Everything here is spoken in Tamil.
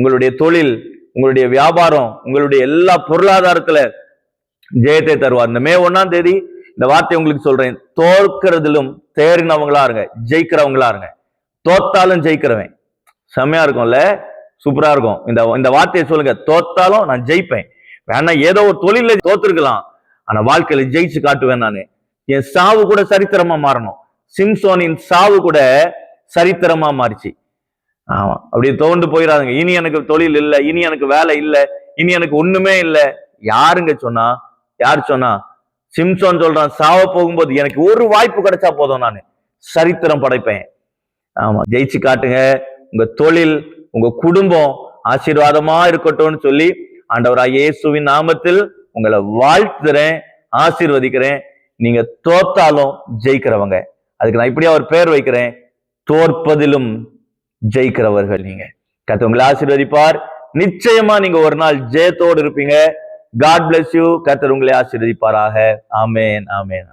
உங்களுடைய தொழில், உங்களுடைய வியாபாரம், உங்களுடைய எல்லா பொருளாதாரத்துல ஜெயத்தை தருவார். இந்த மே 1ஆம் தேதி இந்த வார்த்தை உங்களுக்கு சொல்றேன், தோற்கிறதிலும் தேறினவங்களா இருங்க, ஜெயிக்கிறவங்களா இருங்க. தோத்தாலும் ஜெயிக்கிறவன். செம்மையா இருக்கும்ல, சூப்பரா இருக்கும். இந்த வார்த்தையை சொல்லுங்க, தோத்தாலும் நான் ஜெயிப்பேன். வேணா ஏதோ ஒரு தொழில தோத்துருக்கலாம், ஆனா வாழ்க்கையில ஜெயிச்சு காட்டுவேன் நானு. என் சாவு கூட சரித்திரமா மாறணும். சிம்சோனின் சாவு கூட சரித்திரமா மாறிச்சு. ஆமா, அப்படியே தோண்டு போயிடாதுங்க. இனி எனக்கு தொழில் இல்லை, இனி எனக்கு வேலை இல்லை, இனி எனக்கு ஒண்ணுமே இல்லை. யாருங்க சொன்னா? யார் சொன்னா? சிம்சோன் சொல்றான், சாவ போகும்போது எனக்கு ஒரு வாய்ப்பு கிடைச்சா போதும், நான் சரித்திரம் படைப்பேன். ஆமா, ஜெயிச்சு காட்டுங்க. உங்க தொழில், உங்க குடும்பம் ஆசீர்வாதமா இருக்கட்டும்னு சொல்லி ஆண்டவராகிய இயேசுவின் நாமத்தில் உங்களை வாழ்த்துறேன், ஆசீர்வதிக்கிறேன். நீங்க தோத்தாலும் ஜெயிக்கிறவங்க. அதுக்கு நான் இப்படியா ஒரு பெயர் வைக்கிறேன், தோற்பதிலும் ஜெயிக்கிறவர்கள் நீங்க. கர்த்தர் உங்களை ஆசீர்வதிப்பார். நிச்சயமா நீங்க ஒரு நாள் ஜெயத்தோடு இருப்பீங்க. God bless you. கர்த்தர் உங்களை ஆசீர்வதிப்பாராக. ஆமென், ஆமென்.